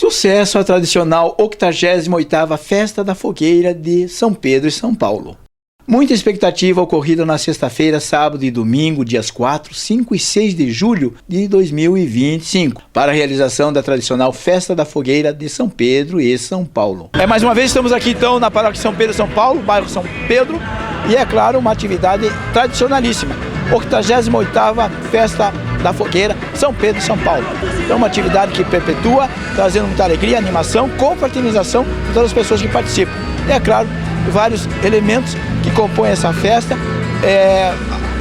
Sucesso a tradicional 88ª Festa da Fogueira de São Pedro e São Paulo. Muita expectativa ocorrida na sexta-feira, sábado e domingo, dias 4, 5 e 6 de julho de 2025, para a realização da tradicional Festa da Fogueira de São Pedro e São Paulo. Mais uma vez estamos aqui então na paróquia São Pedro e São Paulo, bairro São Pedro, e é claro, uma atividade tradicionalíssima, 88ª Festa da Fogueira, São Pedro e São Paulo. É uma atividade que perpetua, trazendo muita alegria, animação, confraternização de todas as pessoas que participam. E é claro, vários elementos que compõem essa festa,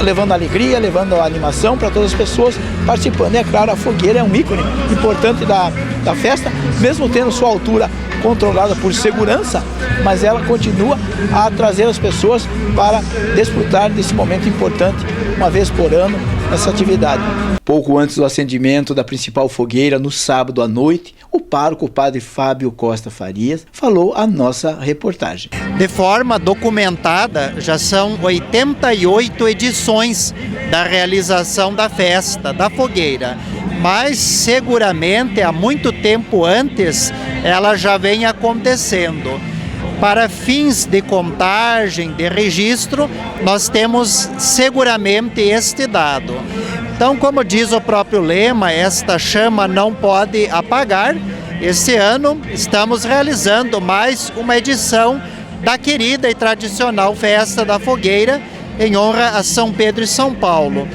levando alegria, levando animação para todas as pessoas participando. E é claro, a fogueira é um ícone importante da festa, mesmo tendo sua altura controlada por segurança, mas ela continua a trazer as pessoas para desfrutar desse momento importante, uma vez por ano, essa atividade. Pouco antes do acendimento da principal fogueira, no sábado à noite, o pároco, o padre Fábio Costa Farias, falou a nossa reportagem. De forma documentada, já são 88 edições da realização da festa, da fogueira. Mas seguramente há muito tempo antes ela já vem acontecendo. Para fins de contagem, de registro, nós temos seguramente este dado. Então, como diz o próprio lema, esta chama não pode apagar. Este ano estamos realizando mais uma edição da querida e tradicional Festa da Fogueira, em honra a São Pedro e São Paulo.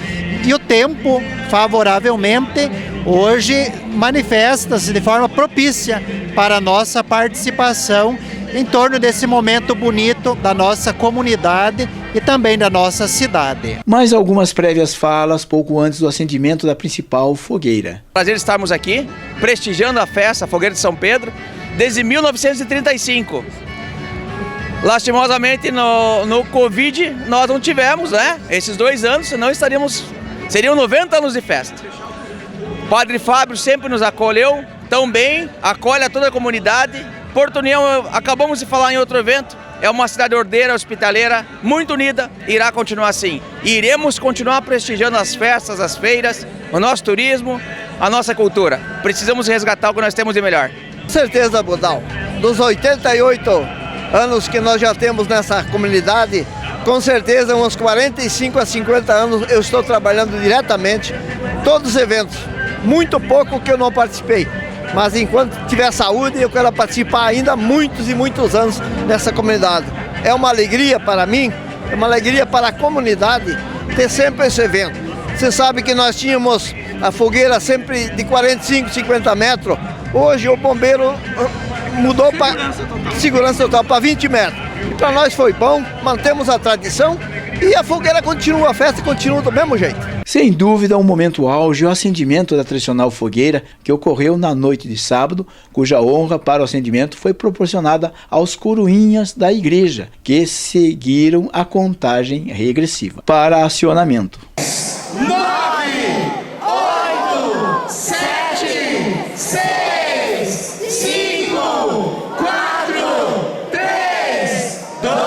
E o tempo, favoravelmente, hoje manifesta-se de forma propícia para a nossa participação em torno desse momento bonito da nossa comunidade e também da nossa cidade. Mais algumas prévias falas pouco antes do acendimento da principal fogueira. Prazer estarmos aqui, prestigiando a festa, a Fogueira de São Pedro, desde 1935. Lastimosamente, no Covid, nós não tivemos, esses 2 anos, senão seriam 90 anos de festa. O Padre Fábio sempre nos acolheu tão bem, acolhe a toda a comunidade. Porto União, acabamos de falar em outro evento, é uma cidade ordeira, hospitaleira, muito unida, irá continuar assim. E iremos continuar prestigiando as festas, as feiras, o nosso turismo, a nossa cultura. Precisamos resgatar o que nós temos de melhor. Com certeza, Budal. Dos 88 anos que nós já temos nessa comunidade, com certeza uns 45 a 50 anos eu estou trabalhando diretamente todos os eventos. Muito pouco que eu não participei. Mas enquanto tiver saúde, eu quero participar ainda muitos e muitos anos nessa comunidade. É uma alegria para mim, é uma alegria para a comunidade ter sempre esse evento. Você sabe que nós tínhamos a fogueira sempre de 45, 50 metros. Hoje o bombeiro mudou para segurança total para 20 metros. E para nós foi bom, mantemos a tradição e a fogueira continua, a festa continua do mesmo jeito. Sem dúvida, um momento auge, o acendimento da tradicional fogueira que ocorreu na noite de sábado, cuja honra para o acendimento foi proporcionada aos coroinhas da igreja, que seguiram a contagem regressiva para acionamento. 9, 8, 7, 6, 5, 4, 3, 2,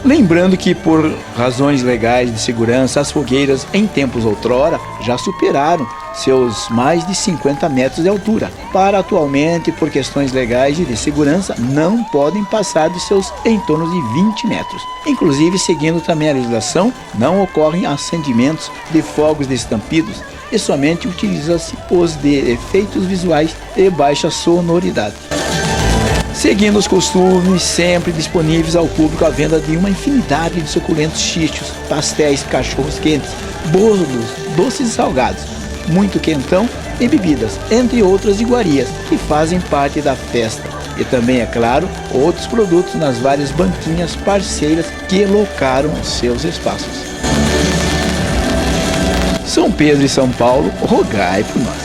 Lembrando que, por razões legais de segurança, as fogueiras, em tempos outrora, já superaram seus mais de 50 metros de altura. Para atualmente, por questões legais e de segurança, não podem passar de seus em torno de 20 metros. Inclusive, seguindo também a legislação, não ocorrem acendimentos de fogos de estampidos e somente utiliza-se os de efeitos visuais de baixa sonoridade. Seguindo os costumes, sempre disponíveis ao público a venda de uma infinidade de suculentos xixos, pastéis, cachorros quentes, bolos, doces e salgados, muito quentão e bebidas, entre outras iguarias que fazem parte da festa. E também, é claro, outros produtos nas várias banquinhas parceiras que locaram seus espaços. São Pedro e São Paulo, rogai por nós.